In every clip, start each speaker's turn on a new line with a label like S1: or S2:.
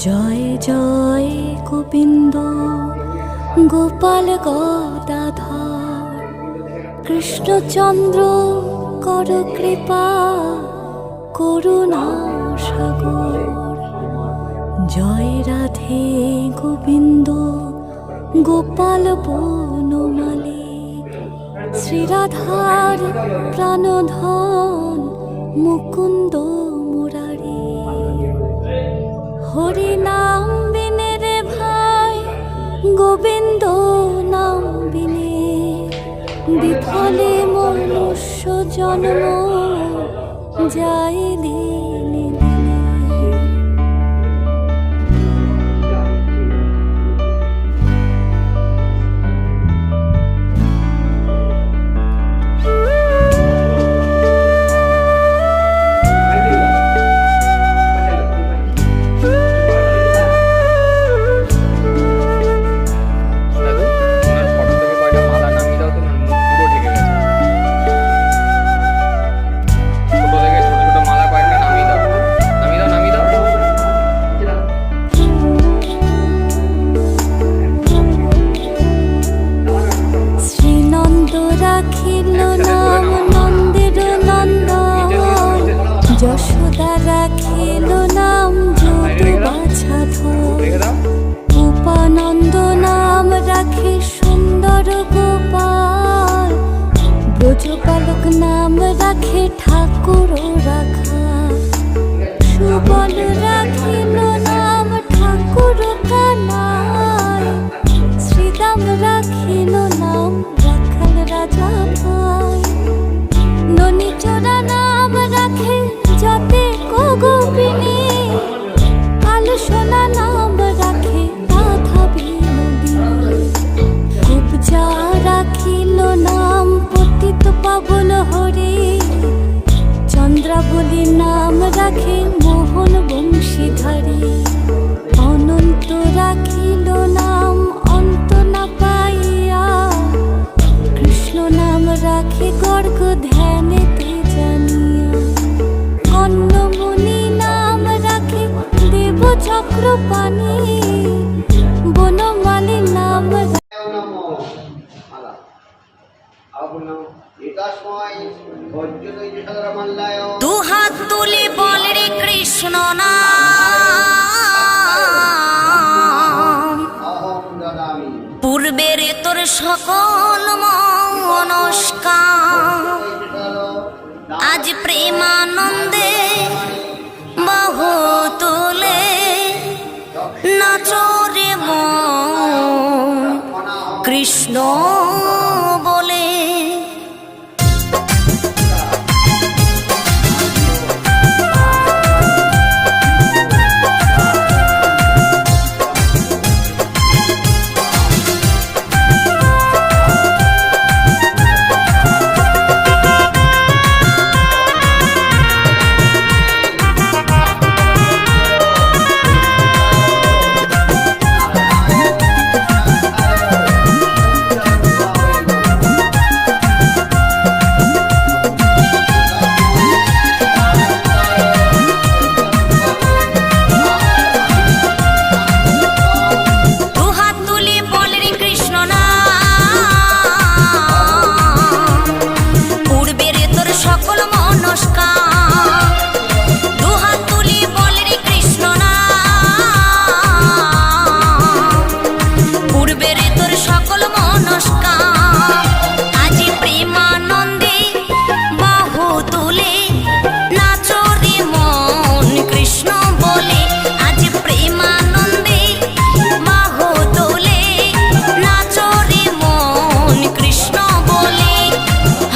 S1: জয় জয় গোবিন্দ গোপাল গদাধর, কৃষ্ণচন্দ্র কর কৃপা করুণা সাগর। জয় রাধে গোবিন্দ গোপাল বনমালী, শ্রীরাধার প্রাণধন মুকুন্দ মুরারি। হরি নাম বিনে রে ভাই গোবিন্দ নাম বিনে, বিফলে মনুষ্য জন্ম যায় দিনে দিনে। যশোদা রাখিল নাম যদু বাছাধর, উপানন্দ নাম রাখে সুন্দর গোপাল, ব্রজবালক নাম রাখে ঠাকুর রাখা। সুবল রাখিল নাম ঠাকুর কানাই, শ্রীদাম রাখিল নাম রাখাল রাজা ভাই। ননীচরা নাম রাখে যাতে গোপিনী, কাল সোনা নাম রাখে রাধা বিনোদিনী। কুবজা রাখিল নাম পতিত পাবন হরি, চন্দ্রাবলী নাম রাখে মোহন বংশীধারী। অনন্ত রাখিল নাম অন্ত না পাইয়া, কৃষ্ণ নাম রাখে গর্গ ধ্যানেতে জানিয়া। কর্ণমুনি নাম রাখে দেব চক্রপাণি, বনমালী নাম দুহাত তুলে বল রে কৃষ্ণ নাম, পূর্বের তোর সকল মনস্কাম। আজ প্রেমানন্দে বাহু তুলে নাচরে মন কৃষ্ণ বলে।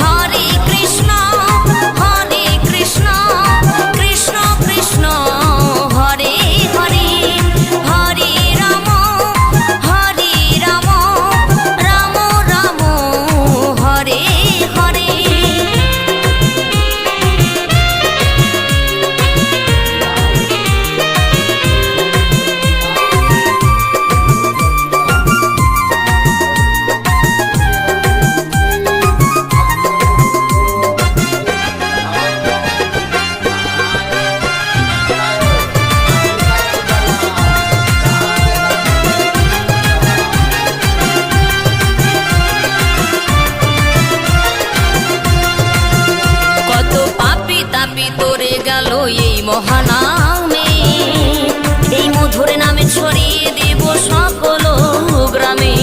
S2: Hare Krishna
S1: ভিতরে গেল এই মহানামে, এই মধুর নামে ছড়িয়ে দেব সকল গ্রামে।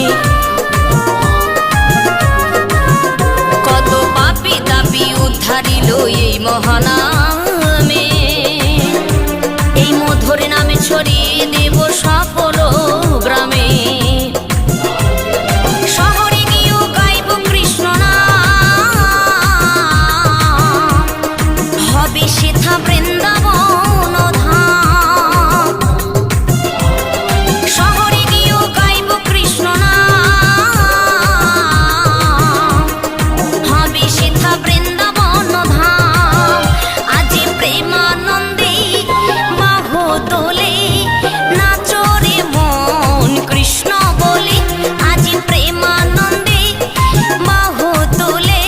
S1: কত পাপী তাপী উদ্ধারিল এই মহানামে, এই মধুর নামে ছড়িয়ে দেব সকল গ্রামে। শহরে গিয়েও গাইব কৃষ্ণ নাম, হবে সেথা বৃন্দাবন ধাম। শহরে গিয়েও গাইব কৃষ্ণ নাম, হবে সেথা বৃন্দাবন ধাম। আজি প্রেমানন্দে বাহু তোলে নাচরে মন কৃষ্ণ বলে, আজি প্রেমানন্দে বাহু তোলে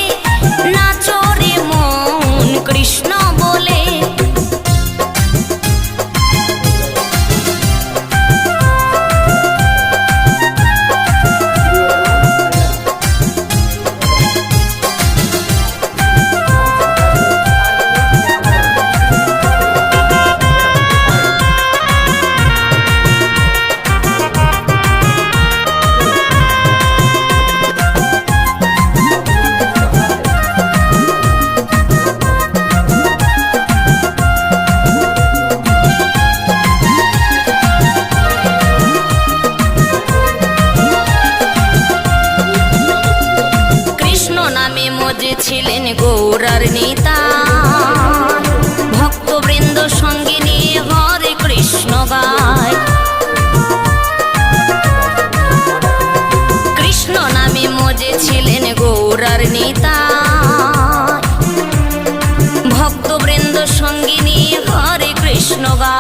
S1: নাচরে মন কৃষ্ণ বলে। কৃষ্ণ নামে মজে ছিলেন গৌরার নেতা, ভক্তবৃন্দ সঙ্গে নিয়ে হরে কৃষ্ণ গায়। কৃষ্ণ নামে মজে ছিলেন গৌরার নেতা, ভক্তবৃন্দ সঙ্গে নিয়ে হরে কৃষ্ণ গায়।